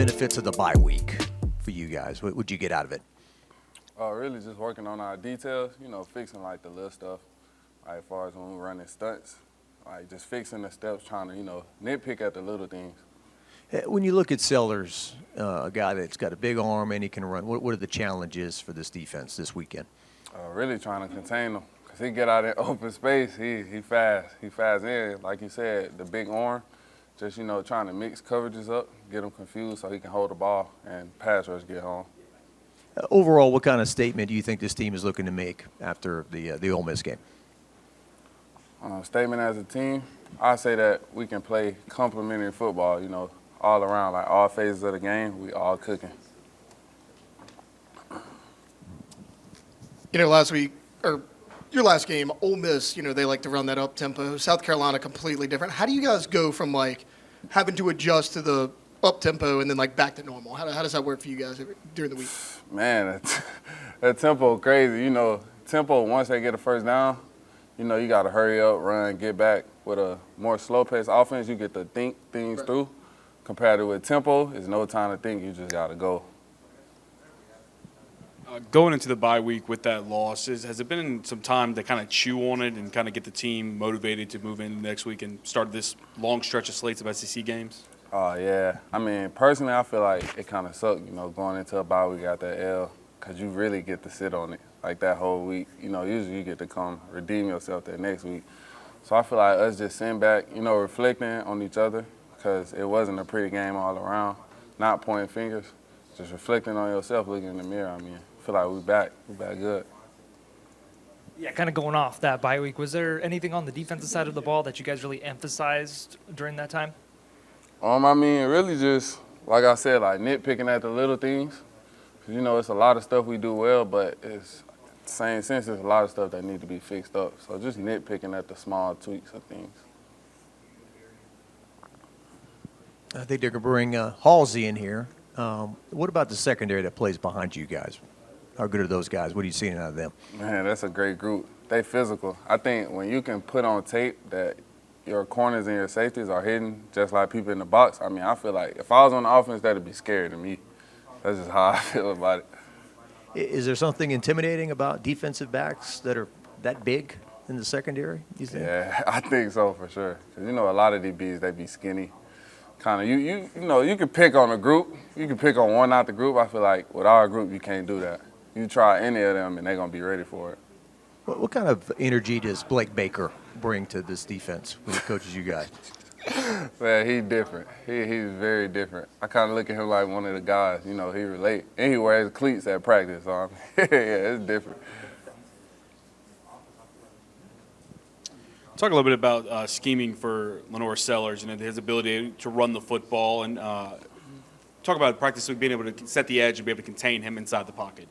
benefits of the bye week for you guys? What would you get out of it? Really just working on our details, fixing like the little stuff, like as far as when we're running stunts, like just fixing the steps, trying to, nitpick at the little things. When you look at Sellers, a guy that's got a big arm and he can run, what are the challenges for this defense this weekend? Really trying to contain him, because he get out in open space, he fast. He fast in, like you said, the big arm, just, trying to mix coverages up, get him confused so he can hold the ball and pass rush get home. Overall, what kind of statement do you think this team is looking to make after the Ole Miss game? Statement as a team, I say that we can play complementary football, all around, like all phases of the game, we all cooking. Last week, or your last game, Ole Miss, they like to run that up tempo. South Carolina, completely different. How do you guys go from having to adjust to the up tempo and then back to normal? How does that work for you guys during the week? Man, that tempo crazy. Tempo, once they get a first down, you got to hurry up, run, get back. With a more slow-paced offense, you get to think things through. Compared to with tempo, there's no time to think. You just got to go. Going into the bye week with that loss, has it been some time to kind of chew on it and kind of get the team motivated to move in next week and start this long stretch of slates of SEC games? Oh, yeah. I mean, personally, I feel like it kind of sucked, going into a bye week after that L, because you really get to sit on it, that whole week. Usually you get to come redeem yourself that next week. So I feel like us just sitting back, reflecting on each other, because it wasn't a pretty game all around, not pointing fingers, just reflecting on yourself, looking in the mirror. I feel like we're back good. Yeah, kind of going off that bye week, was there anything on the defensive side of the ball that you guys really emphasized during that time? Really just, like I said, nitpicking at the little things. Because, it's a lot of stuff we do well, but it's the same sense, there's a lot of stuff that need to be fixed up. So just nitpicking at the small tweaks of things. I think they're going to bring Halsey in here. What about the secondary that plays behind you guys? How good are those guys? What are you seeing out of them? Man, that's a great group. They physical. I think when you can put on tape that your corners and your safeties are hidden just like people in the box, I feel like if I was on the offense, that'd be scary to me. That's just how I feel about it. Is there something intimidating about defensive backs that are that big in the secondary, you think? Yeah, I think so for sure. Because, a lot of DBs, they be skinny. Kind of, you can pick on a group. You can pick on one out the group. I feel like with our group, you can't do that. You try any of them, and they're going to be ready for it. What kind of energy does Blake Baker bring to this defense when he coaches you guys? Man, he's different. He's very different. I kind of look at him like one of the guys. He relate. And he wears cleats at practice. So, yeah, it's different. Talk a little bit about scheming for LaNorris Sellers, his ability to run the football, and talk about practice of being able to set the edge and be able to contain him inside the pocket.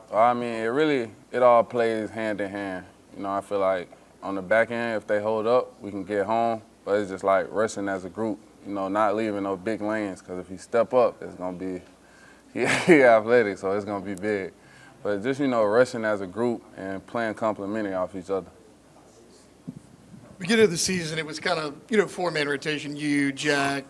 It all plays hand in hand. I feel like on the back end, if they hold up, we can get home. But it's just like rushing as a group, not leaving no big lanes. Because if you step up, it's going to be, he athletic, so it's going to be big. But just, rushing as a group and playing complementary off each other. Beginning of the season, it was kind of, four-man rotation. You, Jack,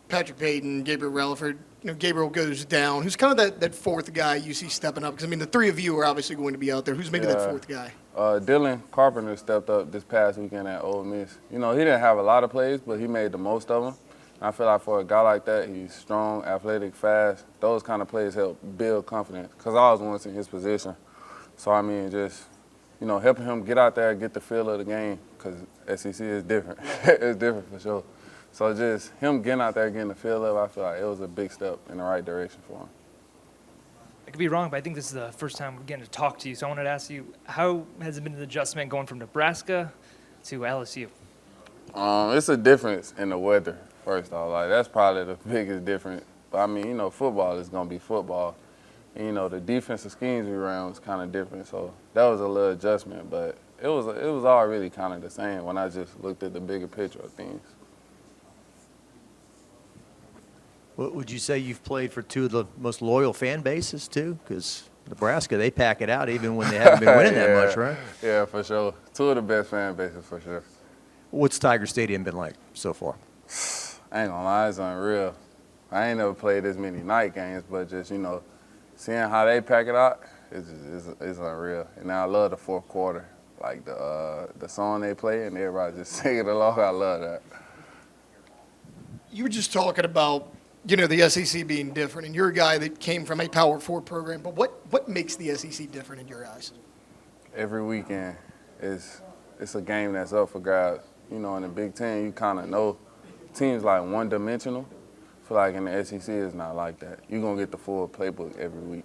Patrick Payton, Gabriel Relaford. Gabriel goes down. Who's kind of that fourth guy you see stepping up? Because, the three of you are obviously going to be out there. Who's maybe that fourth guy? Dylan Carpenter stepped up this past weekend at Ole Miss. He didn't have a lot of plays, but he made the most of them. And I feel like for a guy like that, he's strong, athletic, fast. Those kind of plays help build confidence. Because I was once in his position. So, just, helping him get out there and get the feel of the game. Because SEC is different. It's different for sure. So just him getting out there, getting the feel of it, I feel like it was a big step in the right direction for him. I could be wrong, but I think this is the first time we're getting to talk to you. So I wanted to ask you, how has it been an adjustment going from Nebraska to LSU? It's a difference in the weather, first off. That's probably the biggest difference. But, football is going to be football. And, the defensive schemes we ran was kind of different. So that was a little adjustment. But it was all really kind of the same when I just looked at the bigger picture of things. Would you say you've played for two of the most loyal fan bases, too? Because Nebraska, they pack it out even when they haven't been winning that much, right? Yeah, for sure. Two of the best fan bases, for sure. What's Tiger Stadium been like so far? I ain't gonna lie, it's unreal. I ain't never played this many night games, but just, you know, seeing how they pack it out is unreal. And I love the fourth quarter, like the song they play and everybody just singing along. I love that. You were just talking about, you know, the SEC being different, and you're a guy that came from a Power 4 program, but what makes the SEC different in your eyes? Every weekend it's a game that's up for grabs. You know, in the Big Ten, you kind of know teams like one-dimensional. I feel like in the SEC, it's not like that. You're going to get the full playbook every week.